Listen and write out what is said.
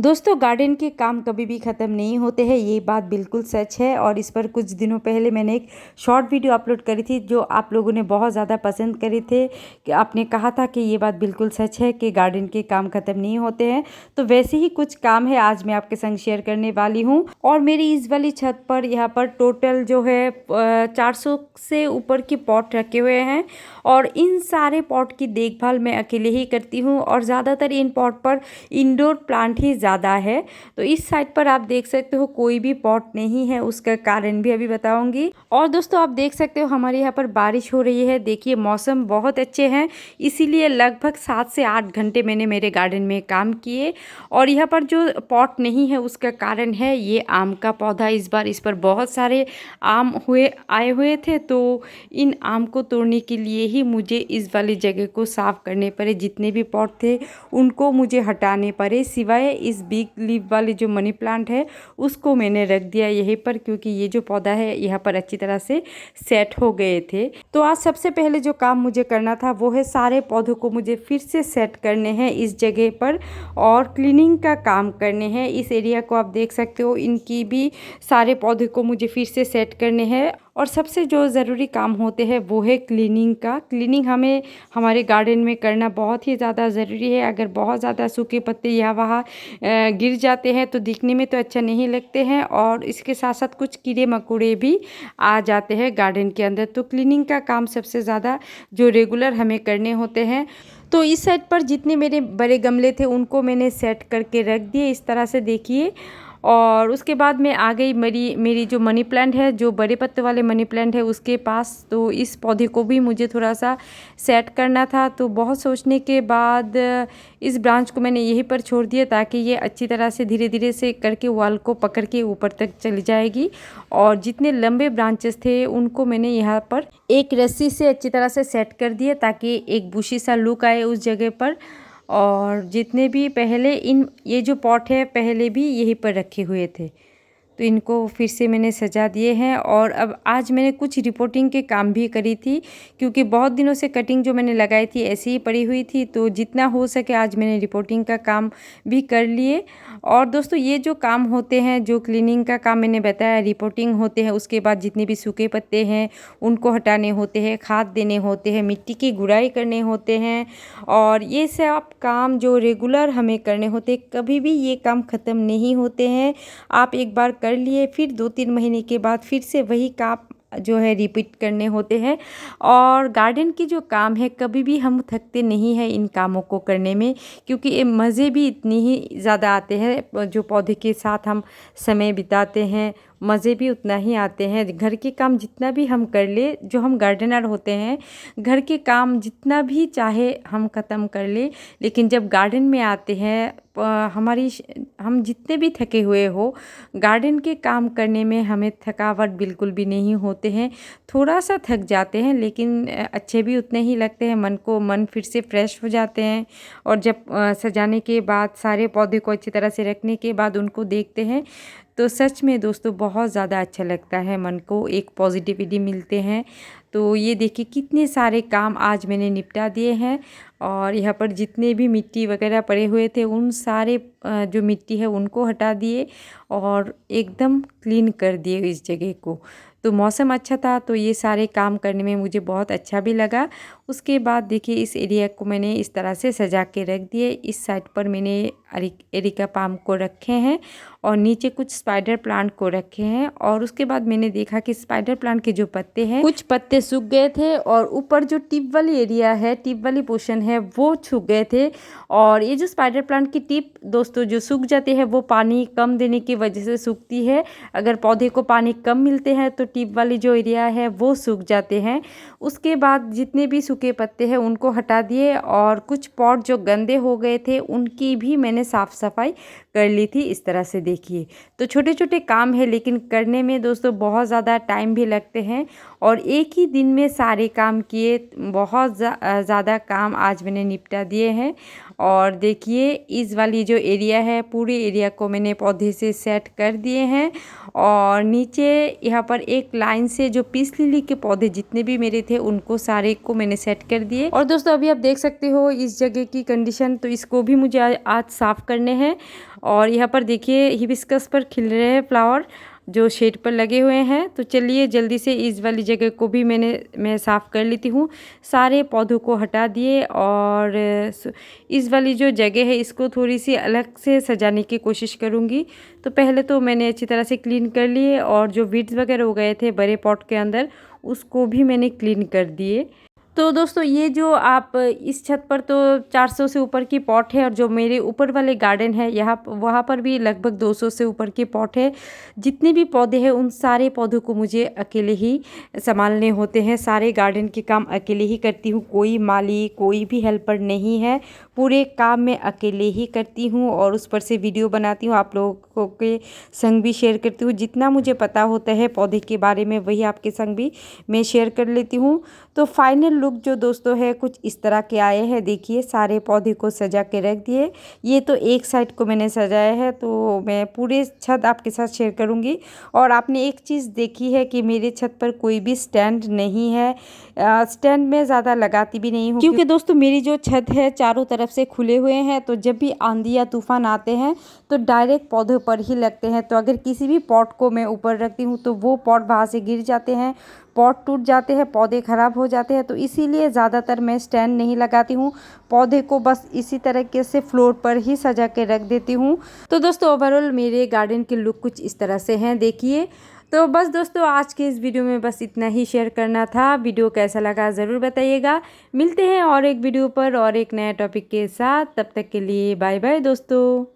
दोस्तों गार्डन के काम कभी भी ख़त्म नहीं होते हैं, ये बात बिल्कुल सच है। और इस पर कुछ दिनों पहले मैंने एक शॉर्ट वीडियो अपलोड करी थी जो आप लोगों ने बहुत ज़्यादा पसंद करे थे कि आपने कहा था कि ये बात बिल्कुल सच है कि गार्डन के काम ख़त्म नहीं होते हैं। तो वैसे ही कुछ काम है आज मैं आपके संग शेयर करने वाली हूँ। और मेरी इस वाली छत पर यहाँ पर टोटल जो है 400 से ऊपर के पॉट रखे हुए हैं और इन सारे पॉट की देखभाल मैं अकेले ही करती हूँ और ज़्यादातर इन पॉट पर इंडोर प्लांट ही ज़्यादा है। तो इस साइड पर आप देख सकते हो कोई भी पॉट नहीं है, उसका कारण भी अभी बताऊंगी। और दोस्तों आप देख सकते हो हमारे यहाँ पर बारिश हो रही है। देखिए मौसम बहुत अच्छे हैं, इसीलिए लगभग 7 से 8 घंटे मैंने मेरे गार्डन में काम किए। और यहाँ पर जो पॉट नहीं है उसका कारण है ये आम का पौधा। इस बार इस पर बहुत सारे आम आए हुए थे, तो इन आम को तोड़ने के लिए ही मुझे इस वाली जगह को साफ़ करने पड़े। जितने भी पॉट थे उनको मुझे हटाने पड़े, सिवाय इस बिग लीफ वाले जो मनी प्लांट है उसको मैंने रख दिया यहीं पर, क्योंकि ये जो पौधा है यहाँ पर अच्छी तरह से सेट हो गए थे। तो आज सबसे पहले जो काम मुझे करना था वो है सारे पौधों को मुझे फिर से सेट करने हैं इस जगह पर और क्लीनिंग का काम करने हैं। इस एरिया को आप देख सकते हो, इनकी भी सारे पौधे को मुझे फिर से सेट करने हैं। और सबसे जो ज़रूरी काम होते हैं वो है क्लीनिंग का। क्लीनिंग हमें हमारे गार्डन में करना बहुत ही ज़्यादा ज़रूरी है। अगर बहुत ज़्यादा सूखे पत्ते यहाँ वहाँ गिर जाते हैं तो दिखने में तो अच्छा नहीं लगते हैं और इसके साथ साथ कुछ कीड़े मकोड़े भी आ जाते हैं गार्डन के अंदर। तो क्लीनिंग का काम सबसे ज़्यादा जो रेगुलर हमें करने होते हैं। तो इस साइड पर जितने मेरे बड़े गमले थे उनको मैंने सेट करके रख दिए इस तरह से, देखिए। और उसके बाद मैं आ गई मेरी जो मनी प्लांट है, जो बड़े पत्ते वाले मनी प्लांट है उसके पास। तो इस पौधे को भी मुझे थोड़ा सा सेट करना था। तो बहुत सोचने के बाद इस ब्रांच को मैंने यहीं पर छोड़ दिया ताकि ये अच्छी तरह से धीरे धीरे से करके वॉल को पकड़ के ऊपर तक चली जाएगी। और जितने लंबे ब्रांचेस थे उनको मैंने यहाँ पर एक रस्सी से अच्छी तरह से सेट कर दिया ताकि एक बुशी सा लुक आए उस जगह पर। और जितने भी पहले ये जो पॉट है पहले भी यहीं पर रखे हुए थे, तो इनको फिर से मैंने सजा दिए हैं। और अब आज मैंने कुछ रिपोर्टिंग के काम भी करी थी, क्योंकि बहुत दिनों से कटिंग जो मैंने लगाई थी ऐसी ही पड़ी हुई थी। तो जितना हो सके आज मैंने रिपोर्टिंग का काम भी कर लिए। और दोस्तों ये जो काम होते हैं, जो क्लीनिंग का काम मैंने बताया, रिपोर्टिंग होते हैं, उसके बाद जितने भी सूखे पत्ते हैं उनको हटाने होते हैं, खाद देने होते हैं, मिट्टी की गुड़ाई करने होते हैं। और ये सब काम जो रेगुलर हमें करने होते हैं, कभी भी ये काम ख़त्म नहीं होते हैं। आप एक बार कर लिए फिर 2-3 महीने के बाद फिर से वही काम जो है रिपीट करने होते हैं। और गार्डन की जो काम है कभी भी हम थकते नहीं हैं इन कामों को करने में, क्योंकि ये मज़े भी इतनी ही ज़्यादा आते हैं। जो पौधे के साथ हम समय बिताते हैं मज़े भी उतना ही आते हैं। घर के काम जितना भी हम कर ले, जो हम गार्डनर होते हैं, घर के काम जितना भी चाहे हम ख़त्म कर ले, लेकिन जब गार्डन में आते हैं हम जितने भी थके हुए हो, गार्डन के काम करने में हमें थकावट बिल्कुल भी नहीं होते हैं। थोड़ा सा थक जाते हैं लेकिन अच्छे भी उतने ही लगते हैं, मन फिर से फ्रेश हो जाते हैं। और जब सजाने के बाद सारे पौधे को अच्छी तरह से रखने के बाद उनको देखते हैं तो सच में दोस्तों बहुत ज़्यादा अच्छा लगता है, मन को एक पॉजिटिविटी मिलते हैं। तो ये देखिए कितने सारे काम आज मैंने निपटा दिए हैं। और यहाँ पर जितने भी मिट्टी वगैरह पड़े हुए थे उन सारे जो मिट्टी है उनको हटा दिए और एकदम क्लीन कर दिए इस जगह को। तो मौसम अच्छा था तो ये सारे काम करने में मुझे बहुत अच्छा भी लगा। उसके बाद देखिए इस एरिया को मैंने इस तरह से सजा के रख दिए। इस साइड पर मैंने एरिका पाम को रखे हैं और नीचे कुछ स्पाइडर प्लांट को रखे हैं। और उसके बाद मैंने देखा कि स्पाइडर प्लांट के जो पत्ते हैं, कुछ पत्ते सूख गए थे और ऊपर जो टिप वाली एरिया है, टिप वाली पोर्शन है, वो सूख गए थे। और ये जो स्पाइडर प्लांट की टिप दोस्तों जो सूख जाती है वो पानी कम देने की वजह से सूखती है। अगर पौधे को पानी कम मिलते हैं तो टिप वाली जो एरिया है वो सूख जाते हैं। उसके बाद जितने भी सूखे पत्ते हैं उनको हटा दिए और कुछ पॉट जो गंदे हो गए थे उनकी भी मैंने साफ़ सफाई कर ली थी इस तरह से, देखिए। तो छोटे छोटे काम है लेकिन करने में दोस्तों बहुत ज़्यादा टाइम भी लगते हैं और एक ही दिन में सारे काम किए। बहुत ज़्यादा काम आज मैंने निपटा दिए हैं। और देखिए इस वाली जो एरिया है पूरे एरिया को मैंने पौधे से सेट कर दिए हैं। और नीचे यहाँ पर एक लाइन से जो पीस लिली के पौधे जितने भी मेरे थे उनको सारे को मैंने सेट कर दिए। और दोस्तों अभी आप देख सकते हो इस जगह की कंडीशन, तो इसको भी मुझे आज साफ़ करने हैं। और यहाँ पर देखिए हिबिस्कस पर खिल रहे हैं फ्लावर जो शेड पर लगे हुए हैं। तो चलिए जल्दी से इस वाली जगह को भी मैं साफ़ कर लेती हूँ। सारे पौधों को हटा दिए और इस वाली जो जगह है इसको थोड़ी सी अलग से सजाने की कोशिश करूँगी। तो पहले तो मैंने अच्छी तरह से क्लीन कर लिए और जो वीड्स वगैरह हो गए थे बड़े पॉट के अंदर उसको भी मैंने क्लीन कर दिए। तो दोस्तों ये जो आप इस छत पर तो 400 से ऊपर की पॉट है और जो मेरे ऊपर वाले गार्डन है यहाँ वहाँ पर भी लगभग 200 से ऊपर की पॉट है। जितने भी पौधे हैं उन सारे पौधों को मुझे अकेले ही संभालने होते हैं। सारे गार्डन के काम अकेले ही करती हूँ, कोई माली कोई भी हेल्पर नहीं है। पूरे काम मैं अकेले ही करती हूँ और उस पर से वीडियो बनाती हूँ, आप लोगों के संग भी शेयर करती हूँ। जितना मुझे पता होता है पौधे के बारे में वही आपके संग भी मैं शेयर कर लेती हूँ। तो फाइनल लुक जो दोस्तों है कुछ इस तरह के आए हैं। देखिए सारे पौधे को सजा के रख दिए। ये तो एक साइड को मैंने सजाया है, तो मैं पूरे छत आपके साथ शेयर करूँगी। और आपने एक चीज़ देखी है कि मेरे छत पर कोई भी स्टैंड नहीं है। स्टैंड में ज़्यादा लगाती भी नहीं हूँ क्योंकि दोस्तों मेरी जो छत है चारों तरफ से खुले हुए हैं, तो जब भी आंधी या तूफान आते हैं तो डायरेक्ट पौधों पर ही लगते हैं। तो अगर किसी भी पॉट को मैं ऊपर रखती हूँ तो वो पॉट वहाँ से गिर जाते हैं, पॉट टूट जाते हैं, पौधे ख़राब हो जाते हैं। तो इसीलिए ज़्यादातर मैं स्टैंड नहीं लगाती हूँ, पौधे को बस इसी तरीके से फ्लोर पर ही सजा के रख देती हूँ। तो दोस्तों ओवरऑल मेरे गार्डन के लुक कुछ इस तरह से हैं, देखिए। तो बस दोस्तों आज के इस वीडियो में बस इतना ही शेयर करना था। वीडियो कैसा लगा ज़रूर बताइएगा। मिलते हैं और एक वीडियो पर और एक नया टॉपिक के साथ, तब तक के लिए बाय बाय दोस्तों।